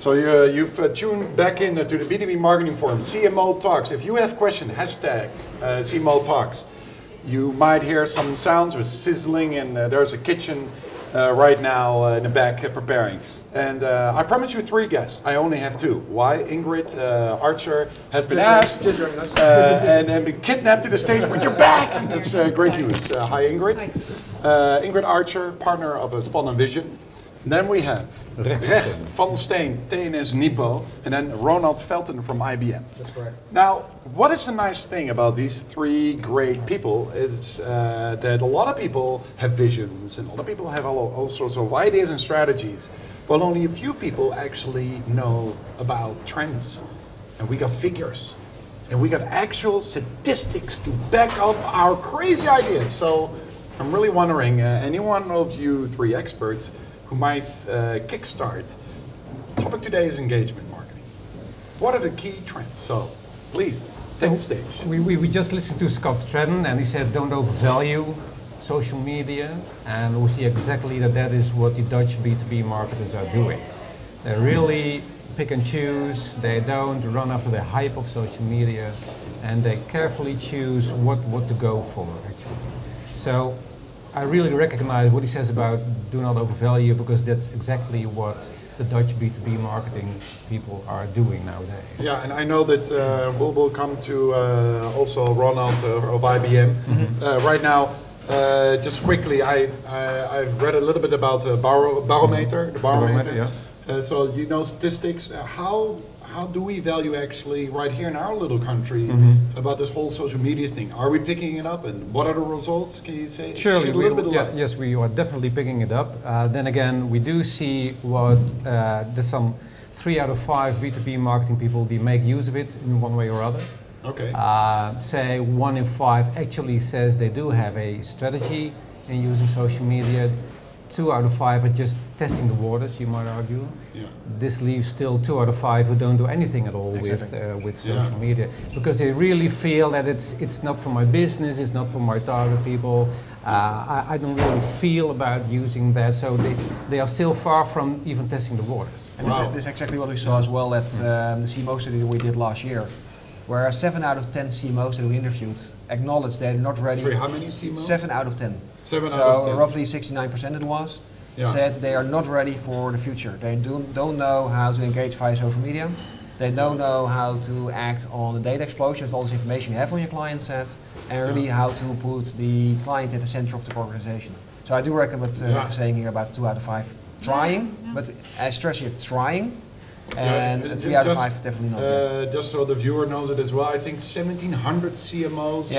So you've tuned back in to the B2B Marketing Forum, CMO Talks. If you have questions, hashtag CMO Talks. You might hear some sounds with sizzling, and there's a kitchen right now in the back preparing. And I promised you 3 guests. I only have 2. Why? Ingrid Archer has been asked and been kidnapped to the stage, but you're back! That's great news. Hi, Ingrid. Hi. Ingrid Archer, partner of spotONvision. And then we have Reg van Steen, TNS-NIPO, and then Ronald Velten from IBM. That's correct. Now, what is the nice thing about these 3 great people is that a lot of people have visions, and a lot of people have all sorts of ideas and strategies, but only a few people actually know about trends. And we got figures, and we got actual statistics to back up our crazy ideas. So I'm really wondering, any one of you 3 experts who might kickstart. The topic today is engagement marketing. What are the key trends? So please, take the stage. We just listened to Scott Stratton, and he said don't overvalue social media, and we see exactly that is what the Dutch B2B marketers are doing. They really pick and choose, they don't run after the hype of social media, and they carefully choose what to go for actually. So I really recognize what he says about do not overvalue, because that's exactly what the Dutch B2B marketing people are doing nowadays. Yeah, and I know that we'll come to also Ronald of IBM. Right now, just quickly, I've read a little bit about the barometer. The barometer. Yeah. So you know statistics. How do we value actually right here in our little country about this whole social media thing? Are we picking it up, and what are the results? Can you say? Surely, yes, we are definitely picking it up. Then again, we do see what there's some 3 out of 5 B2B marketing people, they make use of it in one way or other. Okay. Say 1 in 5 actually says they do have a strategy in using social media. 2 out of 5 are just testing the waters, you might argue. Yeah. This leaves still 2 out of 5 who don't do anything at all with social media, because they really feel that it's not for my business, it's not for my target people. I don't really feel about using that, so they are still far from even testing the waters. And this is exactly what we saw as well at the CMO study that we did last year, where 7 out of 10 CMOs that we interviewed acknowledged they're not ready. Sorry, how many CMOs? 7 out of 10. 7 out of 10. So roughly 69% it was, said they are not ready for the future. They don't know how to engage via social media. They don't know how to act on the data explosion with all this information you have on your client set, and really how to put the client at the center of the organization. So I do recommend what you're saying here about 2 out of 5 trying, but I stress here trying. And 3 out of 5 definitely not. Just so the viewer knows it as well, I think 1,700 CMOs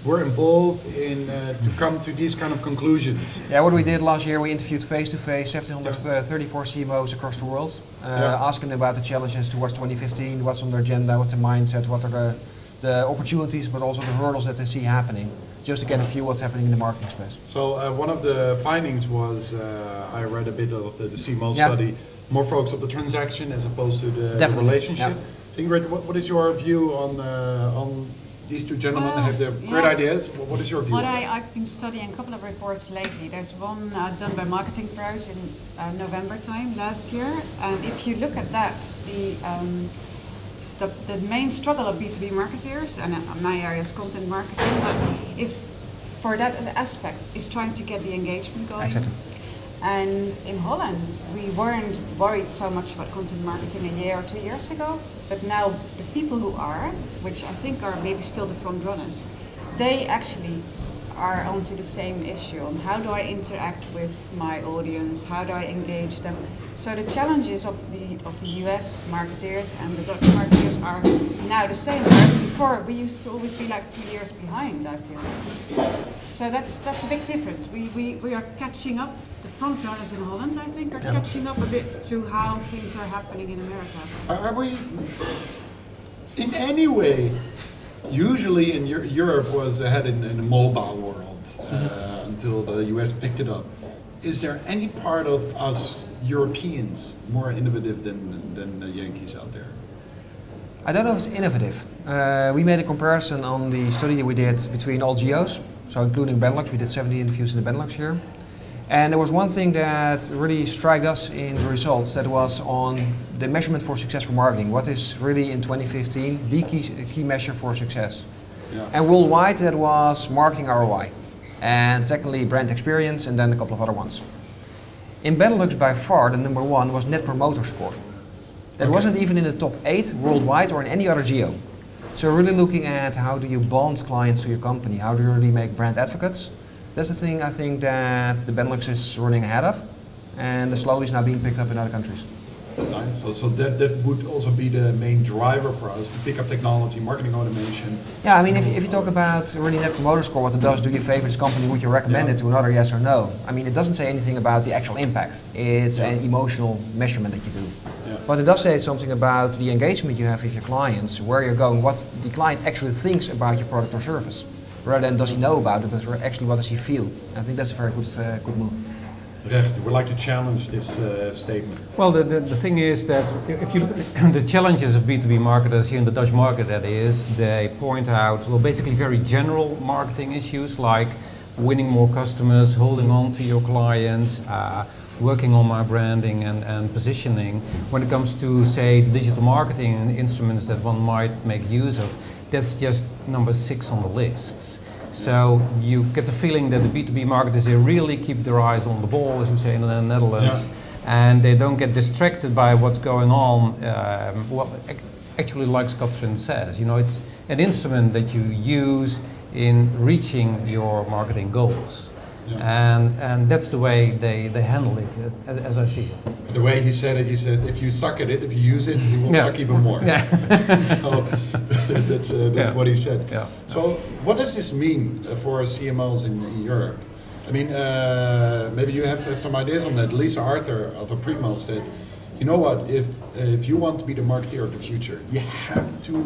were involved in to come to these kind of conclusions. Yeah, what we did last year, we interviewed face-to-face 1,734 CMOs across the world, asking them about the challenges towards 2015, what's on their agenda, what's the mindset, what are the opportunities, but also the hurdles that they see happening, just to get a feel what's happening in the marketing space. So one of the findings was, I read a bit of the CMO study, more focused on the transaction as opposed to the relationship. Ingrid, what is your view on these 2 gentlemen that have their great ideas? What is your view? I've been studying a couple of reports lately. There's one done by Marketing Pros in November time last year, and if you look at that, the main struggle of B2B marketers, and my area is content marketing, but is for that aspect is trying to get the engagement going. Exactly. And in Holland, we weren't worried so much about content marketing a year or 2 years ago, but now the people who are, which I think are maybe still the front runners, they actually are onto the same issue on how do I interact with my audience, how do I engage them. So the challenges of the US marketeers and the Dutch marketeers are now the same, whereas before we used to always be like 2 years behind, I feel. So that's a big difference. We are catching up. The front runners in Holland, I think, are catching up a bit to how things are happening in America. Are we in any way? Usually in Europe was ahead in the mobile world until the US picked it up. Is there any part of us Europeans more innovative than the Yankees out there? I don't know if it's innovative. We made a comparison on the study that we did between all geos, so including Benelux. We did 70 interviews in the Benelux here. And there was one thing that really struck us in the results, that was on the measurement for successful marketing. What is really in 2015 the key measure for success? Yeah. And worldwide that was marketing ROI. And secondly, brand experience, and then a couple of other ones. In Benelux, by far, the number one was Net Promoter Score. That wasn't even in the top 8 worldwide or in any other geo. So really looking at how do you bond clients to your company, how do you really make brand advocates. That's the thing I think that the Benelux is running ahead of, and slowly is now being picked up in other countries. Nice. So that would also be the main driver for us to pick up technology, marketing automation. Yeah, I mean, if you talk about really Net Promoter Score, what it does, do you favor this company, would you recommend it to another, yes or no? I mean, it doesn't say anything about the actual impact. It's an emotional measurement that you do. Yeah. But it does say something about the engagement you have with your clients, where you're going, what the client actually thinks about your product or service. Rather than does he know about it, but actually what does he feel? I think that's a very good move. Reg, would like to challenge this statement. Well, the thing is that if you look at the challenges of B2B marketers here in the Dutch market, that is, they point out, well, basically very general marketing issues like winning more customers, holding on to your clients, working on my branding and positioning. When it comes to, say, digital marketing instruments that one might make use of, that's just number 6 on the list. So you get the feeling that the B2B marketers here really keep their eyes on the ball, as we say in the Netherlands, and they don't get distracted by what's going on. Well, actually, like Scott says, you know, it's an instrument that you use in reaching your marketing goals. Yeah. And that's the way they handle it, as I see it. The way he said it, he said, if you suck at it, if you use it, you will suck even more. Yeah. So that's what he said. Yeah. So what does this mean for CMOs in Europe? I mean, maybe you have some ideas on that. Lisa Arthur of Aprimo said, you know what, if you want to be the marketer of the future, you have to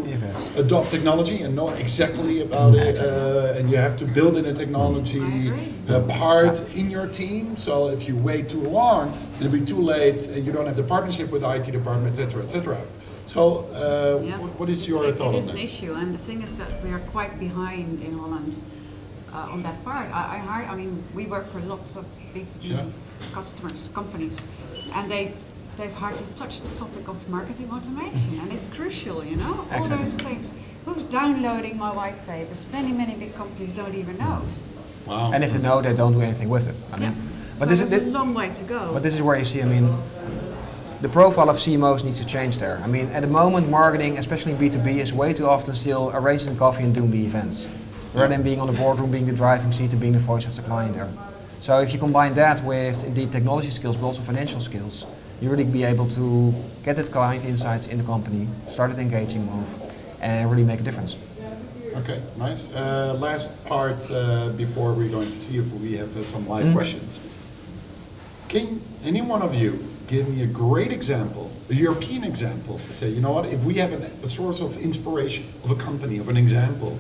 adopt technology and know exactly about it, and you have to build in a technology part in your team. So if you wait too long, it'll be too late, and you don't have the partnership with the IT department, etc., etc. So what is your thought on that? It is an issue, and the thing is that we are quite behind in Holland on that part. I mean, we work for lots of B2B customers, companies, and they've hardly touched the topic of marketing automation, and it's crucial, you know, all those things. Who's downloading my white papers? Many big companies don't even know. Wow. And if they know, they don't do anything with it. I mean, but so there's a long way to go. But this is where you see, I mean, the profile of CMOs needs to change there. I mean, at the moment, marketing, especially in B2B, is way too often still arranging the coffee and doing the events, rather than being on the boardroom, being the driving seat, and being the voice of the client there. So if you combine that with indeed technology skills, but also financial skills, you really be able to get that client insights in the company, start it engaging move, and really make a difference. Okay, nice. Last part before we're going to see if we have some live questions. Can any one of you give me a great example, a European example? Say, you know what, if we have a source of inspiration of a company, of an example,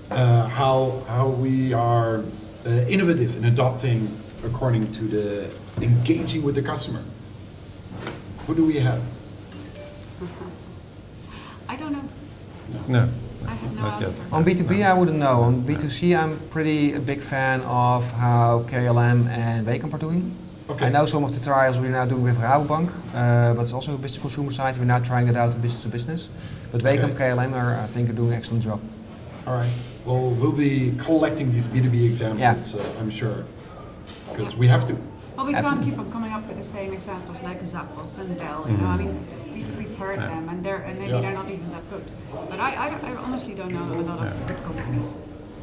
how we are innovative in adopting according to the engaging with the customer. Who do we have? I don't know. No. I have no answer. On B2B, I wouldn't know. On B2C, I'm pretty a big fan of how KLM and Wekamp are doing. Okay. I know some of the trials we're now doing with Rabobank, but it's also a business consumer side. We're now trying that out in business to business. But Wekamp, KLM are, I think, are doing an excellent job. All right. Well, we'll be collecting these B2B examples, I'm sure, because we have to. Well, we can't keep on coming up with the same examples like Zappos and Dell. You know, I mean, we've heard them, and maybe they're not even that good. But I honestly don't know a lot of good companies.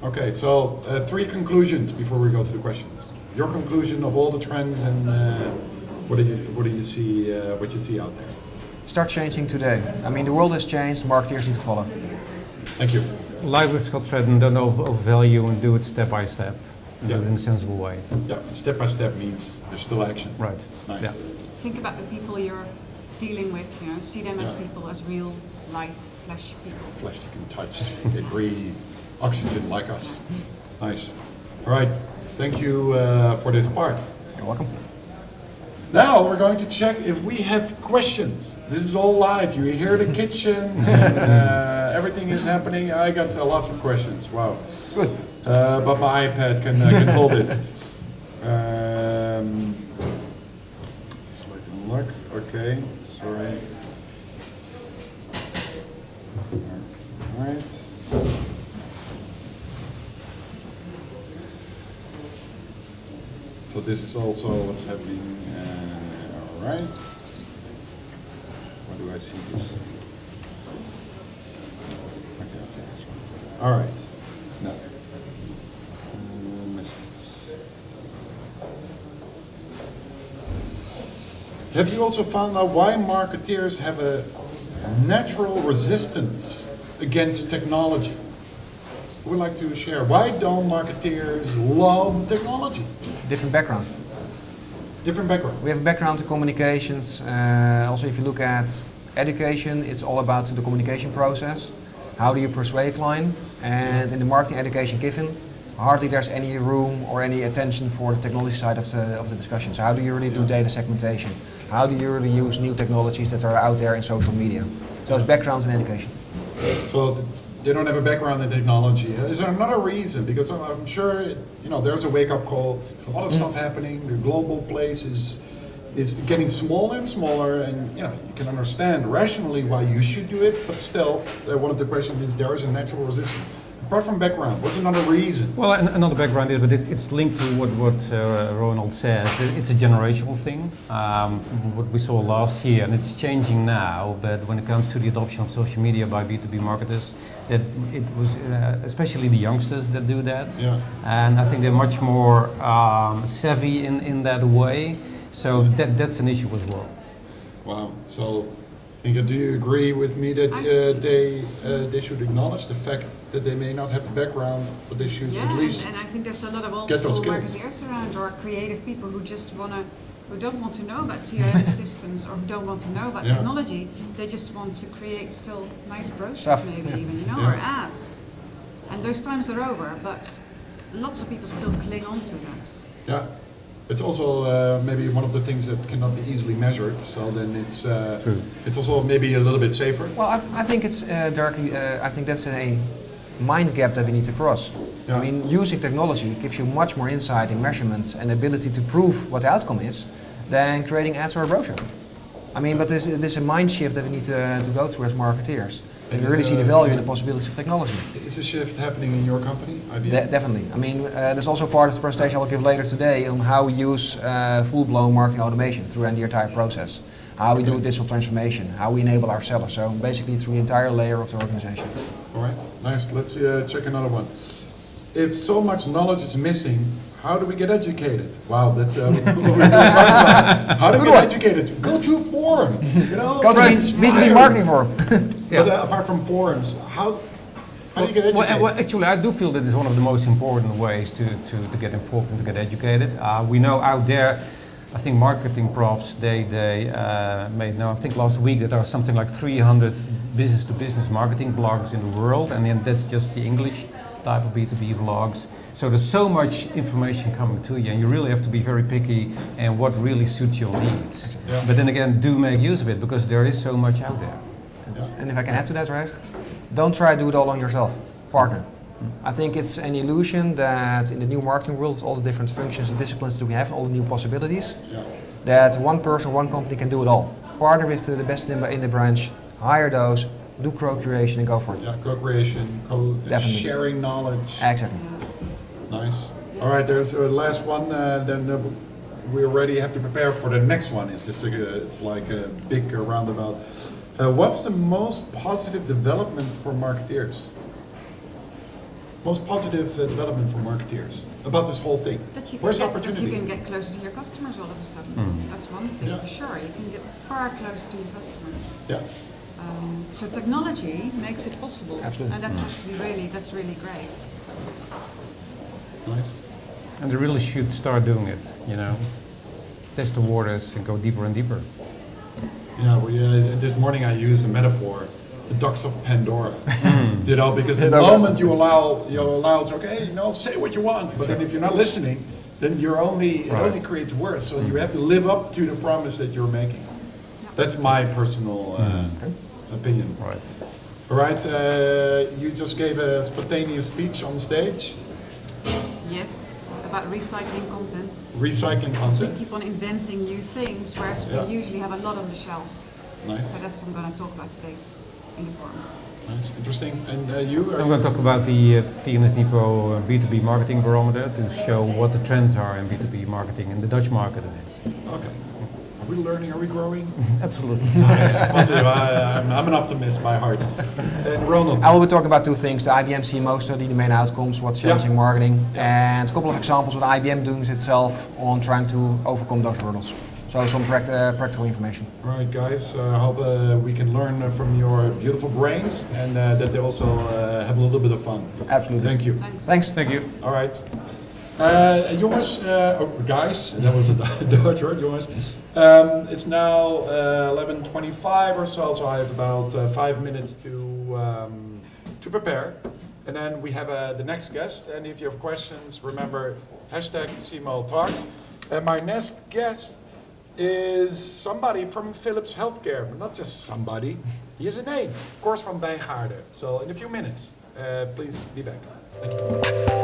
Okay, so 3 conclusions before we go to the questions. Your conclusion of all the trends, and what do you see? What you see out there? Start changing today. I mean, the world has changed. Marketers need to follow. Thank you. Like with Scott said, don't overvalue and do it step by step. Do it in a sensible way. Yeah, step by step means there's still action. Right. Nice. Yeah. Think about the people you're dealing with. You know, see them as people, as real life flesh people. Flesh you can touch, they breathe oxygen like us. Nice. All right. Thank you for this part. You're welcome. Now we're going to check if we have questions. This is all live. You hear the kitchen, and everything is happening. I got lots of questions. Wow. Good. But my iPad can hold it. Selecting look. Okay. Sorry. All right. So this is also what's happening. All right. Where do I see this? Okay, this one. All right. No. Messages. Have you also found out why marketeers have a natural resistance against technology? Who would like to share? Why don't marketeers love technology? Different background. Different background. We have a background in communications. Also, if you look at education, it's all about the communication process. How do you persuade a client? And in the marketing education given, hardly there's any room or any attention for the technology side of the discussion. So how do you really do data segmentation? How do you really use new technologies that are out there in social media? So it's backgrounds in education. So they don't have a background in technology. Is there another reason? Because I'm sure there's a wake-up call. There's a lot of stuff happening. The global place is getting smaller and smaller, and you can understand rationally why you should do it, but still, one of the questions is there is a natural resistance. Apart from background, what's another reason? Well, another background is, but it's linked to what Ronald said. It's a generational thing. What we saw last year, and it's changing now. But when it comes to the adoption of social media by B2B marketers, that it was especially the youngsters that do that. Yeah. And I think they're much more savvy in that way. So that's an issue as well. Wow. So, Ingrid, do you agree with me that they should acknowledge the fact that they may not have the background, but they should at least and I think there's a lot of old get those school skills marketeers around, or creative people who just who don't want to know about CRM systems, or who don't want to know about technology. They just want to create still nice brochures, maybe even, or ads. And those times are over, but lots of people still cling on to that. Yeah. It's also maybe one of the things that cannot be easily measured, so then it's also maybe a little bit safer. Well, I think it's directly. I think that's a mind gap that we need to cross. Yeah. I mean, using technology gives you much more insight in measurements and ability to prove what the outcome is than creating ads or a brochure. I mean, but this is a mind shift that we need to go through as marketeers. And we really see the value and the possibilities of technology. Is a shift happening in your company, IBM? Definitely. I mean, there's also part of the presentation I will give later today on how we use full-blown marketing automation through the entire process. How we do digital transformation, how we enable our sellers. So basically through the entire layer of the organization. All right, nice. Let's check another one. If so much knowledge is missing, how do we get educated? Wow, that's what we're doing right now. How do we get educated? Go to a forum, Go to B2B Marketing Forum. But apart from forums, how do you get educated? Well, actually, I do feel that it's one of the most important ways to get informed and to get educated. We know out there, I think marketing profs, they made I think last week that there are something like 300 business-to-business marketing blogs in the world, and then that's just the English type of B2B blogs. So there's so much information coming to you, and you really have to be very picky and what really suits your needs. Yeah. But then again, do make use of it, because there is so much out there. Yeah. And if I can add to that, Reg, don't try to do it all on yourself. Partner. I think it's an illusion that in the new marketing world, all the different functions and disciplines that we have, all the new possibilities, that one person, one company can do it all. Partner with the best in the branch, hire those, do co-creation and go for it. Yeah, co-creation, sharing knowledge. Exactly. Nice. All right, there's a last one. Then we already have to prepare for the next one. It's just it's like a big roundabout. What's the most positive development for marketeers? Most positive development for marketeers about this whole thing. Where's the opportunity? That you can get closer to your customers all of a sudden. That's one thing for sure. You can get far closer to your customers. Yeah. So technology makes it possible. Absolutely. And that's actually really great. Nice. And they really should start doing it, Test the waters and go deeper and deeper. Yeah, this morning I used a metaphor, the ducks of Pandora. Because the moment you allow it's okay, say what you want, but then if you're not listening, then it only creates worse. So you have to live up to the promise that you're making. That's my personal opinion. Right. All right, you just gave a spontaneous speech on stage. Yes, about recycling content. Recycling We content. keep on inventing new things, whereas Yeah. we usually have a lot on the shelves. Nice. So that's what I'm going to talk about today in the forum. Nice. Interesting. And you? I'm going to talk about the TNS-NIPO B2B Marketing Barometer to show what the trends are in B2B marketing in the Dutch market. Okay. Are we learning? Are we growing? Absolutely. Nice. Positive. I'm an optimist by heart. And Ronald. I will be talking about two things: the IBM CMO study, the main outcomes, what's changing marketing, and a couple of examples what IBM doing itself on trying to overcome those hurdles. So some practical information. All right, guys. I hope we can learn from your beautiful brains and that they also have a little bit of fun. Absolutely. Thank you. Thanks. Thank you. All right. Jongens, guys, that was a Dutch word, jongens. It's now 11:25 or so, so I have about 5 minutes to prepare. And then we have the next guest, and if you have questions, remember #CMO Talks. And my next guest is somebody from Philips Healthcare, but not just somebody. He has a name, of course, from Wijngaarden. So in a few minutes, please be back. Thank you.